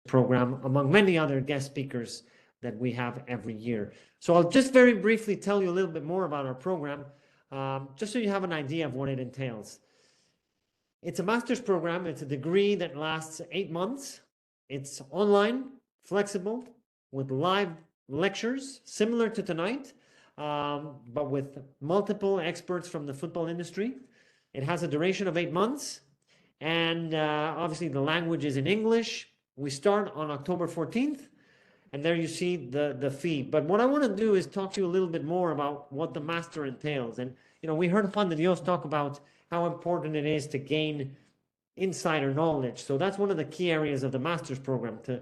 program, among many other guest speakers that we have every year. So I'll just very briefly tell you a little bit more about our program, just so you have an idea of what it entails. It's a master's program. It's a degree that lasts 8 months. It's online, flexible, with live lectures, similar to tonight, but with multiple experts from the football industry. It has a duration of 8 months, and obviously the language is in English. We start on October 14th, and there you see the fee. But what I want to do is talk to you a little bit more about what the master entails. And, we heard Juan de Dios talk about how important it is to gain insider knowledge. So that's one of the key areas of the master's program, to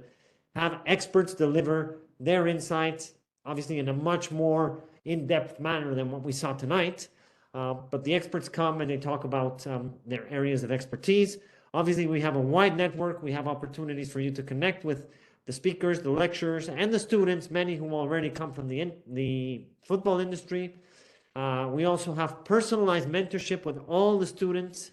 have experts deliver their insights, obviously in a much more in-depth manner than what we saw tonight. But the experts come and they talk about their areas of expertise. Obviously, we have a wide network. We have opportunities for you to connect with the speakers, the lecturers, and the students, many who already come from the football industry. We also have personalized mentorship with all the students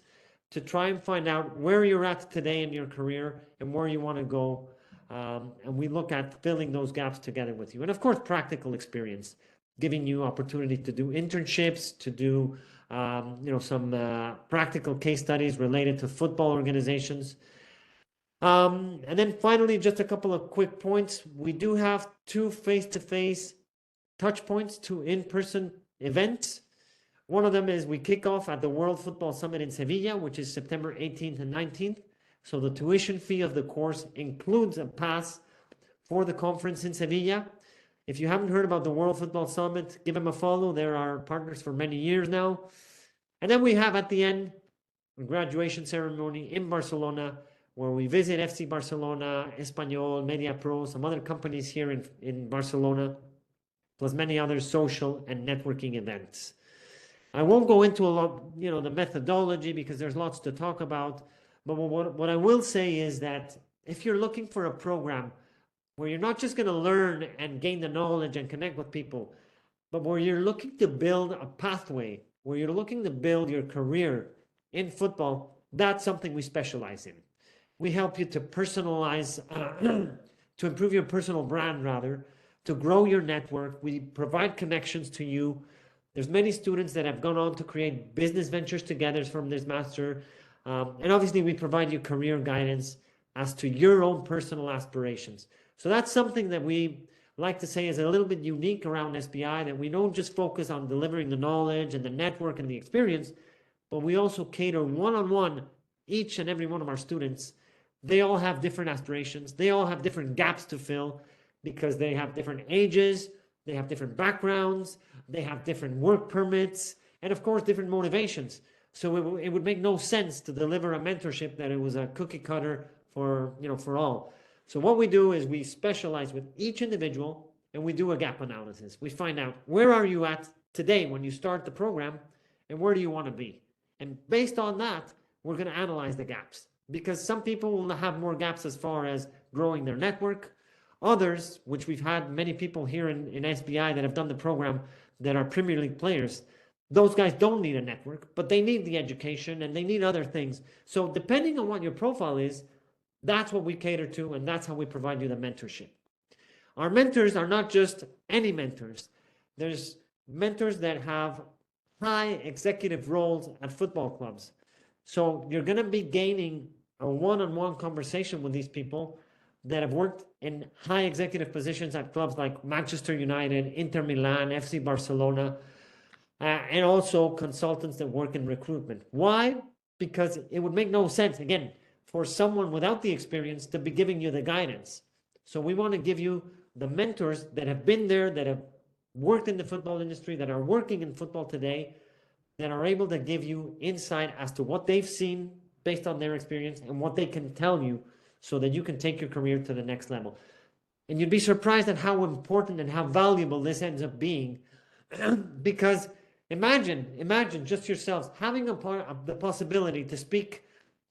to try and find out where you're at today in your career and where you want to go. And we look at filling those gaps together with you. And of course, practical experience, giving you opportunity to do internships, to do some practical case studies related to football organizations. And then finally, just a couple of quick points. We do have 2 face-to-face touch points, 2 in-person events. One of them is we kick off at the World Football Summit in Sevilla, which is September 18th and 19th. So the tuition fee of the course includes a pass for the conference in Sevilla. If you haven't heard about the World Football Summit, give them a follow. They're our partners for many years now. And then we have at the end a graduation ceremony in Barcelona, where we visit FC Barcelona, Espanyol, Mediapro, some other companies here in Barcelona, plus many other social and networking events. I won't go into a lot, the methodology, because there's lots to talk about. But what I will say is that if you're looking for a program where you're not just going to learn and gain the knowledge and connect with people, but where you're looking to build a pathway, where you're looking to build your career in football, that's something we specialize in. We help you to personalize, to improve your personal brand, rather, to grow your network. We provide connections to you. There's many students that have gone on to create business ventures together from this master. And obviously, we provide you career guidance as to your own personal aspirations. So that's something that we like to say is a little bit unique around SBI, that we don't just focus on delivering the knowledge and the network and the experience, but we also cater one-on-one each and every one of our students. They all have different aspirations. They all have different gaps to fill, because they have different ages, they have different backgrounds, they have different work permits, and of course, different motivations. So it would make no sense to deliver a mentorship that it was a cookie cutter for all. So what we do is we specialize with each individual, and we do a gap analysis. We find out, where are you at today when you start the program, and where do you want to be? And based on that, we're going to analyze the gaps, because some people will have more gaps as far as growing their network. Others, which we've had many people here in SBI that have done the program that are Premier League players, those guys don't need a network, but they need the education and they need other things. So depending on what your profile is, that's what we cater to, and that's how we provide you the mentorship. Our mentors are not just any mentors. There's mentors that have high executive roles at football clubs. So you're going to be gaining a one-on-one conversation with these people that have worked in high executive positions at clubs like Manchester United, Inter Milan, FC Barcelona, and also consultants that work in recruitment. Why? Because it would make no sense, again, for someone without the experience to be giving you the guidance. So we want to give you the mentors that have been there, that have worked in the football industry, that are working in football today, that are able to give you insight as to what they've seen based on their experience and what they can tell you, so that you can take your career to the next level. And you'd be surprised at how important and how valuable this ends up being. Because imagine just yourselves having the possibility to speak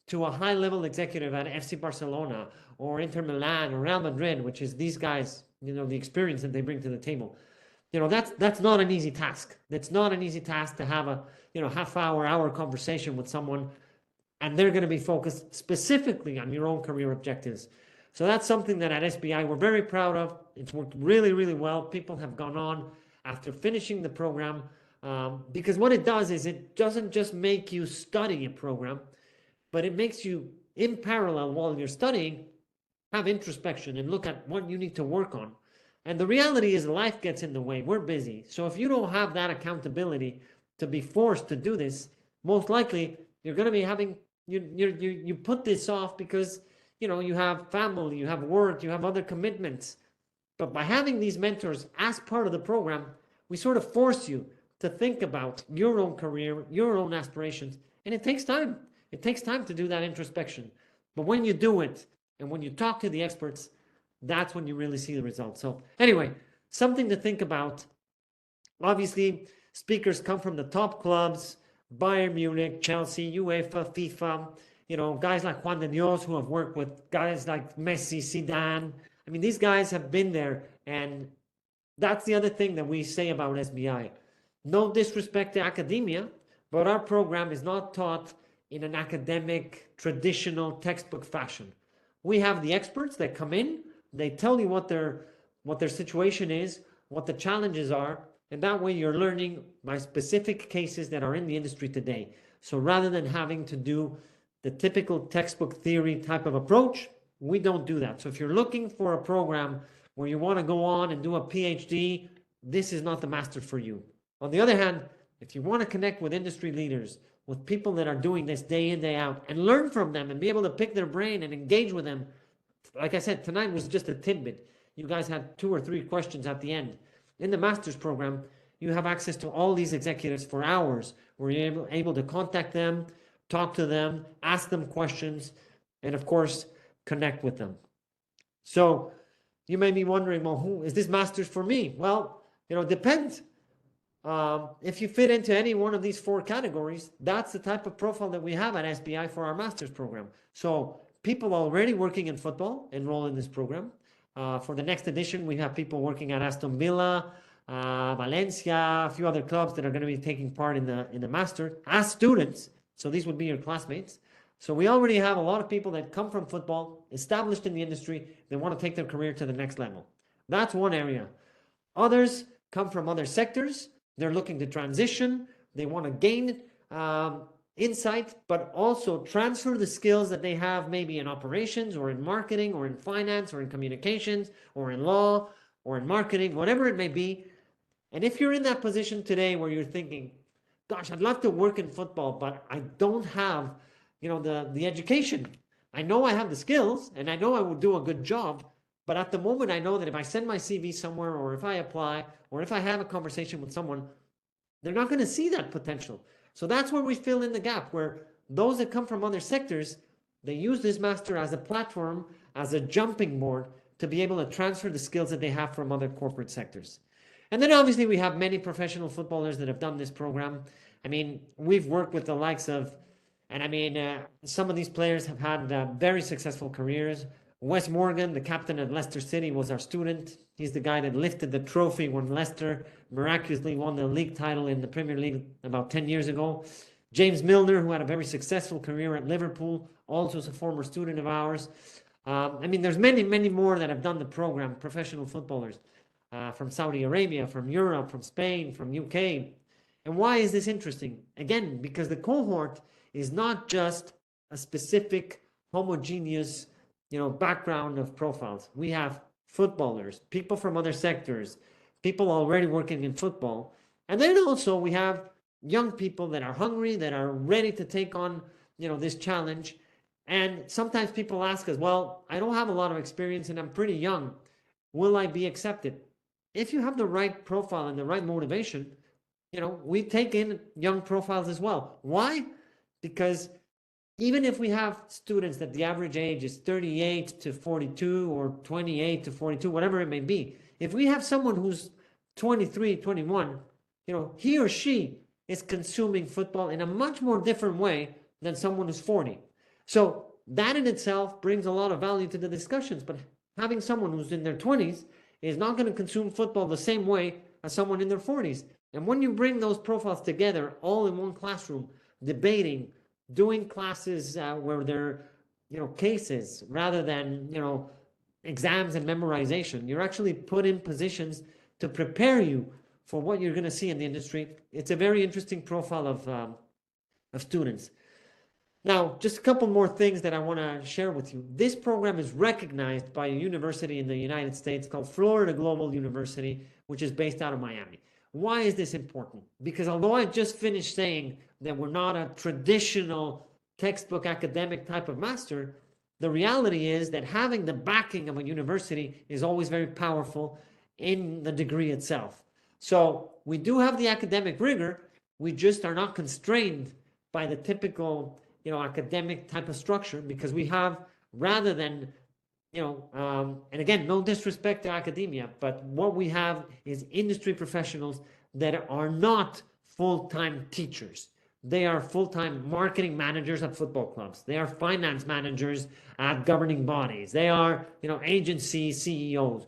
to a high-level executive at FC Barcelona or Inter Milan or Real Madrid, which is these guys, the experience that they bring to the table. That's not an easy task. It's not an easy task to have a hour conversation with someone, and they're going to be focused specifically on your own career objectives. So that's something that at SBI we're very proud of. It's worked really, really well. People have gone on after finishing the program, because what it does is it doesn't just make you study a program, but it makes you, in parallel while you're studying, have introspection and look at what you need to work on. And the reality is life gets in the way. We're busy. So if you don't have that accountability to be forced to do this, most likely you're going to be having, you put this off because, you have family, you have work, you have other commitments. But by having these mentors as part of the program, we sort of force you to think about your own career, your own aspirations. And it takes time. It takes time to do that introspection. But when you do it, and when you talk to the experts, that's when you really see the results. So anyway, something to think about. Obviously, speakers come from the top clubs, Bayern Munich, Chelsea, UEFA, FIFA, guys like Juan de Dios who have worked with guys like Messi, Zidane. I mean, these guys have been there, and that's the other thing that we say about SBI. No disrespect to academia, but our program is not taught in an academic, traditional textbook fashion. We have the experts that come in, they tell you what their situation is, what the challenges are, and that way you're learning by specific cases that are in the industry today. So rather than having to do the typical textbook theory type of approach, we don't do that. So if you're looking for a program where you want to go on and do a PhD, this is not the master for you. On the other hand, if you want to connect with industry leaders, with people that are doing this day in, day out, and learn from them and be able to pick their brain and engage with them. Like I said, tonight was just a tidbit. You guys had 2 or 3 questions at the end. In the master's program, you have access to all these executives for hours where you're able to contact them, talk to them, ask them questions, and of course, connect with them. So you may be wondering, well, who is this master's for me? Well, it depends. If you fit into any one of these 4 categories, that's the type of profile that we have at SBI for our master's program. So people already working in football enroll in this program. For the next edition, we have people working at Aston Villa, Valencia, a few other clubs that are going to be taking part in the master as students. So these would be your classmates. So we already have a lot of people that come from football, established in the industry. They want to take their career to the next level. That's one area. Others come from other sectors. They're looking to transition. They want to gain insight, but also transfer the skills that they have maybe in operations or in marketing or in finance or in communications or in law or in marketing, whatever it may be. And if you're in that position today where you're thinking, gosh, I'd love to work in football, but I don't have, the education. I know I have the skills and I know I will do a good job. But at the moment, I know that if I send my CV somewhere or if I apply or if I have a conversation with someone, they're not going to see that potential. So that's where we fill in the gap, where those that come from other sectors, they use this master as a platform, as a jumping board to be able to transfer the skills that they have from other corporate sectors. And then obviously we have many professional footballers that have done this program. I mean, we've worked with the likes of, some of these players have had very successful careers. Wes Morgan, the captain at Leicester City, was our student. He's the guy that lifted the trophy when Leicester miraculously won the league title in the Premier League about 10 years ago. James Milner, who had a very successful career at Liverpool, also is a former student of ours. There's many, many more that have done the program, professional footballers from Saudi Arabia, from Europe, from Spain, from UK. And why is this interesting? Again, because the cohort is not just a specific homogeneous background of profiles. We have footballers, people from other sectors, people already working in football. And then also we have young people that are hungry, that are ready to take on, this challenge. And sometimes people ask us, well, I don't have a lot of experience and I'm pretty young. Will I be accepted? If you have the right profile and the right motivation, we take in young profiles as well. Why? Because even if we have students that the average age is 38 to 42 or 28 to 42, whatever it may be, if we have someone who's 23, 21, he or she is consuming football in a much more different way than someone who's 40. So that in itself brings a lot of value to the discussions. But having someone who's in their 20s is not going to consume football the same way as someone in their 40s. And when you bring those profiles together all in one classroom, debating, doing classes where they're, cases rather than, exams and memorization. You're actually put in positions to prepare you for what you're going to see in the industry. It's a very interesting profile of students. Now, just a couple more things that I want to share with you. This program is recognized by a university in the United States called Florida Global University, which is based out of Miami. Why is this important? Because although I just finished saying that we're not a traditional textbook academic type of master, the reality is that having the backing of a university is always very powerful in the degree itself. So we do have the academic rigor, we just are not constrained by the typical academic type of structure, because we have, rather than, and again, no disrespect to academia, but what we have is industry professionals that are not full-time teachers. They are full-time marketing managers at football clubs. They are finance managers at governing bodies. They are, agency CEOs.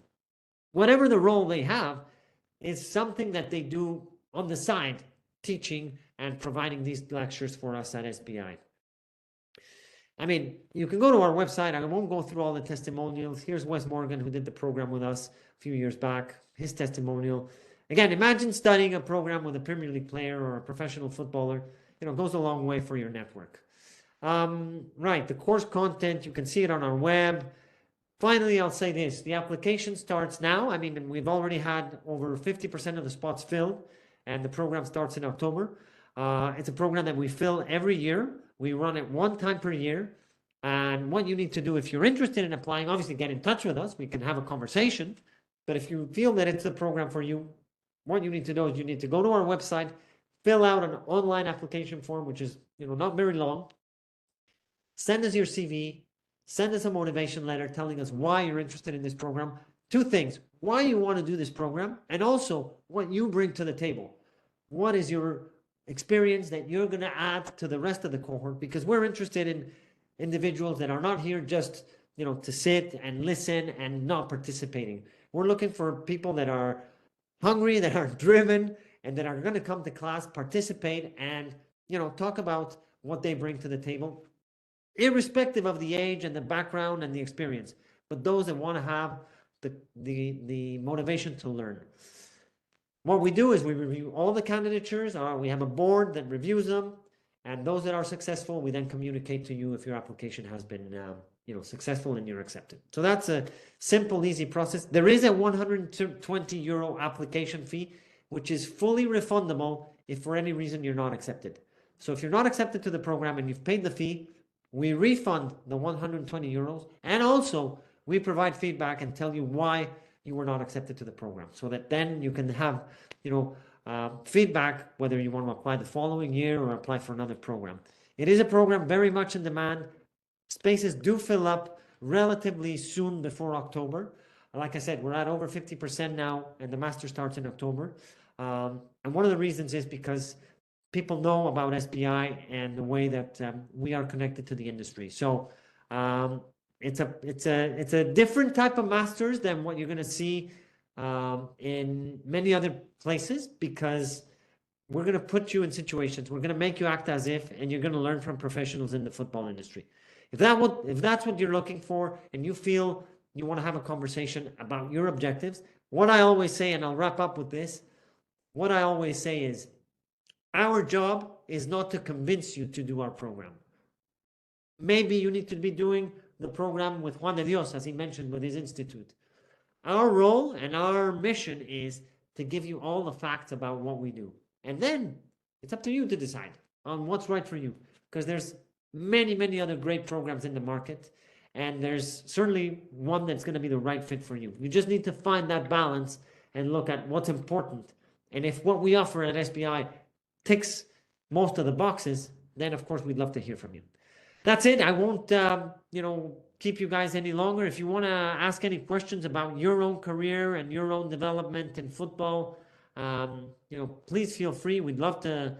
Whatever the role they have is something that they do on the side, teaching and providing these lectures for us at SBI. I mean, you can go to our website. I won't go through all the testimonials. Here's Wes Morgan, who did the program with us a few years back, his testimonial. Again, imagine studying a program with a Premier League player or a professional footballer. It goes a long way for your network. Right, the course content, you can see it on our web. Finally, I'll say this. The application starts now. I mean, we've already had over 50% of the spots filled, and the program starts in October. It's a program that we fill every year. We run it one time per year. And what you need to do, if you're interested in applying, obviously get in touch with us. We can have a conversation. But if you feel that it's the program for you, what you need to do is you need to go to our website, fill out an online application form, which is not very long. Send us your CV. Send us a motivation letter telling us why you're interested in this program. Two things: why you want to do this program, and also what you bring to the table. What is your experience that you're going to add to the rest of the cohort? Because we're interested in individuals that are not here just to sit and listen and not participating. We're looking for people that are hungry, that are driven, and that are going to come to class, participate, and talk about what they bring to the table, irrespective of the age and the background and the experience, but those that want to have the motivation to learn. What we do is we review all the candidatures. We have a board that reviews them, and those that are successful, we then communicate to you if your application has been successful and you're accepted. So that's a simple, easy process. There is a 120 euro application fee, which is fully refundable if for any reason you're not accepted. So if you're not accepted to the program and you've paid the fee, we refund the 120 euros, and also we provide feedback and tell you why you were not accepted to the program, so that then you can have feedback whether you want to apply the following year or apply for another program. It is a program very much in demand. Spaces do fill up relatively soon before October. Like I said, we're at over 50% now, and the master starts in October. And one of the reasons is because people know about SBI and the way that we are connected to the industry. So it's a different type of masters than what you're going to see in many other places, because we're going to put you in situations. We're going to make you act as if, and you're going to learn from professionals in the football industry. If that's what you're looking for, and you feel you want to have a conversation about your objectives, what I always say, and I'll wrap up with this, what I always say is, our job is not to convince you to do our program. Maybe you need to be doing the program with Juan de Dios, as he mentioned, with his institute. Our role and our mission is to give you all the facts about what we do. And then it's up to you to decide on what's right for you, because there's many, many other great programs in the market, and there's certainly one that's going to be the right fit for you. You just need to find that balance and look at what's important. And if what we offer at SBI ticks most of the boxes, then of course we'd love to hear from you. That's it. I won't keep you guys any longer. If you want to ask any questions about your own career and your own development in football, please feel free. We'd love to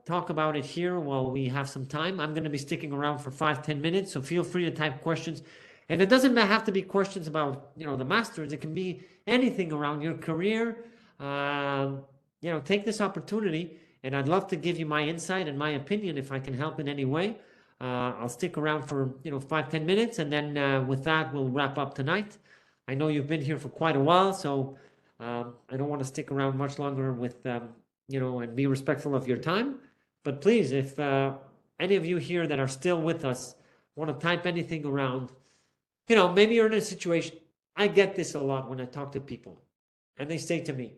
talk about it here while we have some time. I'm going to be sticking around for 5-10 minutes, so feel free to type questions. And it doesn't have to be questions about the masters. It can be anything around your career. Take this opportunity, and I'd love to give you my insight and my opinion if I can help in any way. I'll stick around for 5-10 minutes, and then with that we'll wrap up tonight. I know you've been here for quite a while, so I don't want to stick around much longer with and be respectful of your time. But please, if any of you here that are still with us want to type anything around, maybe you're in a situation. I get this a lot when I talk to people, and they say to me,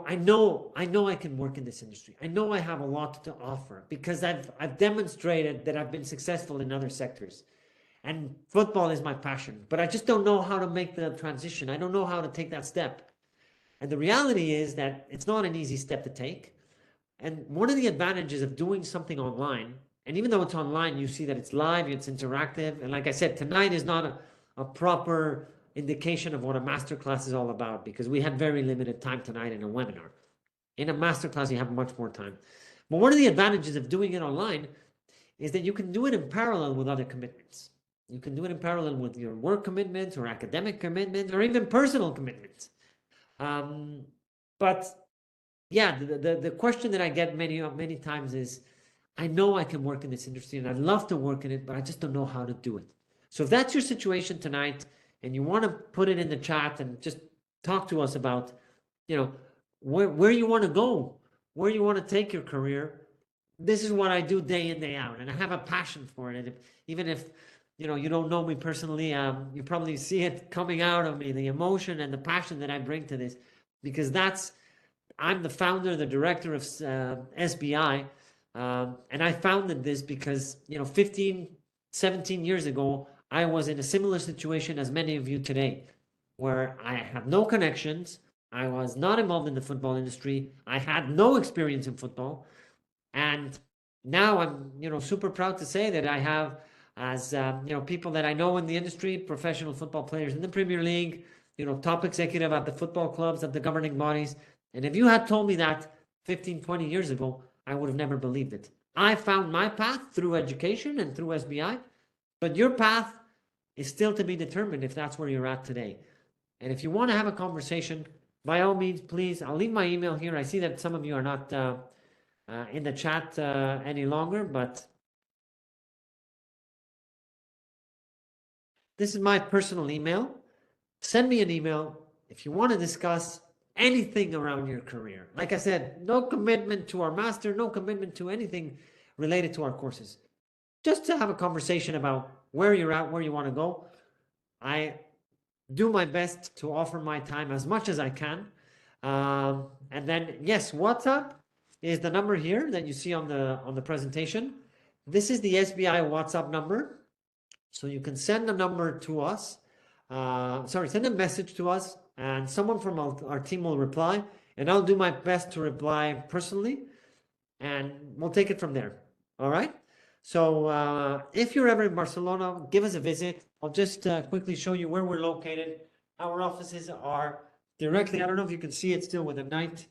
I know I can work in this industry. I know I have a lot to offer because I've demonstrated that I've been successful in other sectors. And football is my passion, but I just don't know how to make the transition. I don't know how to take that step. And the reality is that it's not an easy step to take. And one of the advantages of doing something online, and even though it's online, you see that it's live, it's interactive. And like I said, tonight is not a proper indication of what a masterclass is all about, because we had very limited time tonight in a webinar. In a masterclass, you have much more time. But one of the advantages of doing it online is that you can do it in parallel with other commitments. You can do it in parallel with your work commitments or academic commitments or even personal commitments. But yeah, the question that I get many times is, I know I can work in this industry and I'd love to work in it, but I just don't know how to do it. So if that's your situation tonight and you want to put it in the chat and just talk to us about, where you want to go, where you want to take your career, this is what I do day in, day out. And I have a passion for it. Even if, you don't know me personally, you probably see it coming out of me, the emotion and the passion that I bring to this, because I'm the founder, the director of SBI. And I founded this because, 15, 17 years ago, I was in a similar situation as many of you today, where I have no connections. I was not involved in the football industry. I had no experience in football. And now I'm, super proud to say that I have, as, people that I know in the industry, professional football players in the Premier League, top executive at the football clubs, at the governing bodies. And if you had told me that 15, 20 years ago, I would have never believed it. I found my path through education and through SBI, but your path is still to be determined if that's where you're at today. And if you want to have a conversation, by all means, please, I'll leave my email here. I see that some of you are not in the chat any longer, but this is my personal email. Send me an email if you want to discuss anything around your career. Like I said, no commitment to our master, no commitment to anything related to our courses. Just to have a conversation about where you're at, where you want to go. I do my best to offer my time as much as I can. And then, yes, WhatsApp is the number here that you see on the presentation. This is the SBI WhatsApp number. So you can send a number to us. Send a message to us, and someone from our team will reply, and I'll do my best to reply personally, and we'll take it from there. All right? So if you're ever in Barcelona, give us a visit. I'll just quickly show you where we're located. Our offices are directly, I don't know if you can see it still with the night.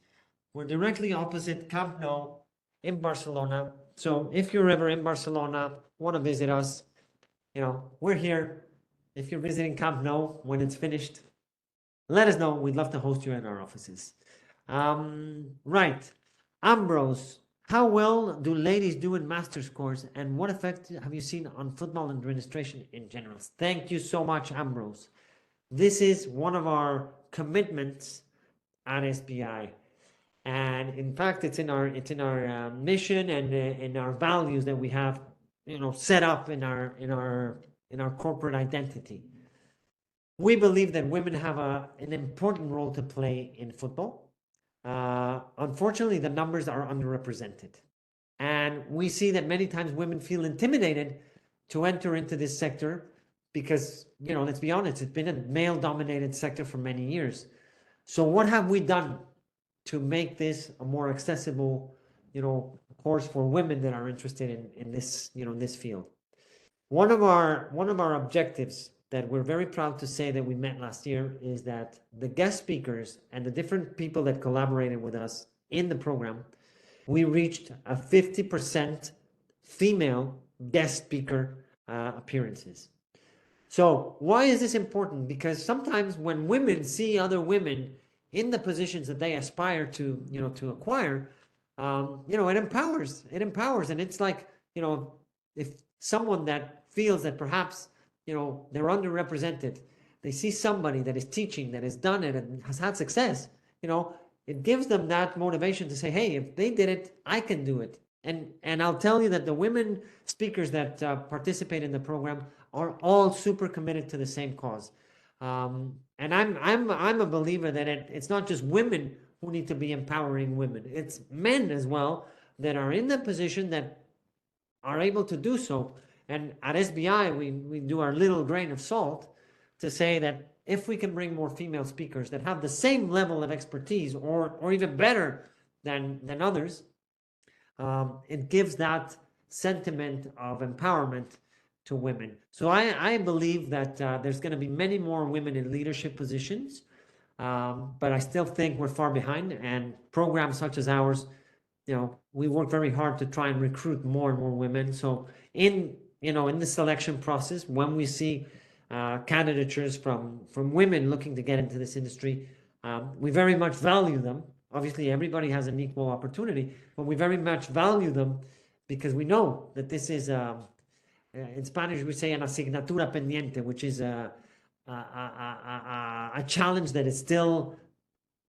We're directly opposite Camp Nou in Barcelona. So if you're ever in Barcelona, want to visit us, we're here. If you're visiting Camp Nou when it's finished, let us know. We'd love to host you in our offices. Right. Ambrose, how well do ladies do in master's course, and what effect have you seen on football administration in general? Thank you so much, Ambrose. This is one of our commitments at SBI. And in fact, it's in our mission and in our values that we have, set up in our corporate identity. We believe that women have an important role to play in football. Unfortunately, the numbers are underrepresented. And we see that many times women feel intimidated to enter into this sector because, let's be honest, it's been a male-dominated sector for many years. So what have we done to make this a more accessible, course for women that are interested in this, this field? One of our objectives that we're very proud to say that we met last year is that the guest speakers and the different people that collaborated with us in the program, we reached a 50% female guest speaker appearances. So why is this important? Because sometimes when women see other women in the positions that they aspire to, to acquire, it empowers. And it's like, if someone that feels that perhaps, you know, they're underrepresented, they see somebody that is teaching, that has done it and has had success, you know, it gives them that motivation to say, hey, if they did it, I can do it. And I'll tell you that the women speakers that participate in the program are all super committed to the same cause. And I'm a believer that it's not just women who need to be empowering women. It's men as well that are in the position that are able to do so. And at SBI, we do our little grain of salt to say that if we can bring more female speakers that have the same level of expertise or even better than others, it gives that sentiment of empowerment to women. So I believe that there's going to be many more women in leadership positions, but I still think we're far behind. And programs such as ours, you know, we work very hard to try and recruit more and more women. So in the selection process, when we see candidatures from women looking to get into this industry, we very much value them. Obviously, everybody has an equal opportunity, but we very much value them because we know that this is, in Spanish, we say an asignatura pendiente, which is a challenge that is still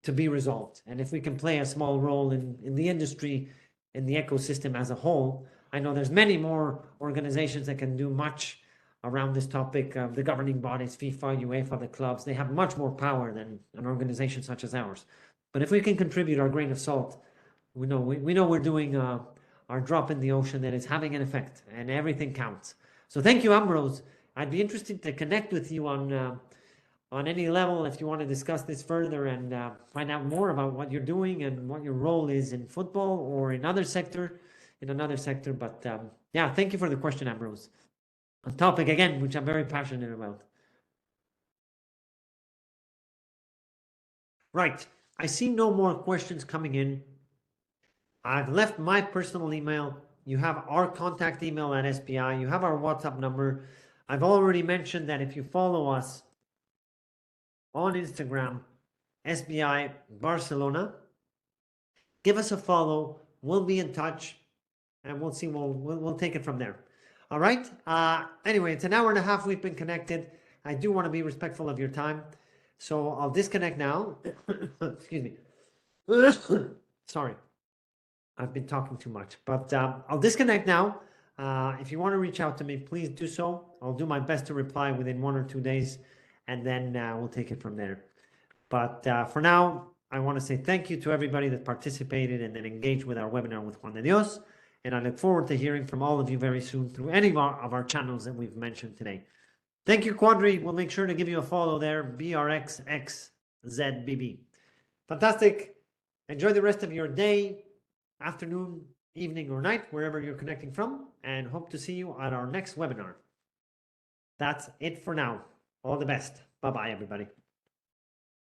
to be resolved. And if we can play a small role in the industry, in the ecosystem as a whole, I know there's many more organizations that can do much around this topic. The governing bodies, FIFA, UEFA, the clubs, they have much more power than an organization such as ours. But if we can contribute our grain of salt, we know we're doing our drop in the ocean that is having an effect, and everything counts. So thank you, Ambrose. I'd be interested to connect with you on any level if you want to discuss this further and find out more about what you're doing and what your role is in football or in another sector. But yeah, thank you for the question, Ambrose. A topic again which I'm very passionate about. Right. I see no more questions coming in. I've left my personal email. You have our contact email at SBI. You have our WhatsApp number. I've already mentioned that if you follow us on Instagram, SBI Barcelona, give us a follow. We'll be in touch and we'll see. We'll take it from there. All right. Anyway, it's an hour and a half we've been connected. I do want to be respectful of your time. So I'll disconnect now. Excuse me. Sorry. I've been talking too much, but I'll disconnect now. If you want to reach out to me, please do so. I'll do my best to reply within 1 or 2 days, and then we'll take it from there. But for now, I want to say thank you to everybody that participated and then engaged with our webinar with Juan de Dios. And I look forward to hearing from all of you very soon through any of our channels that we've mentioned today. Thank you, Quadri. We'll make sure to give you a follow there, BRXXZBB. Fantastic. Enjoy the rest of your day, afternoon, evening, or night, wherever you're connecting from, and hope to see you at our next webinar. That's it for now. All the best. Bye-bye, everybody.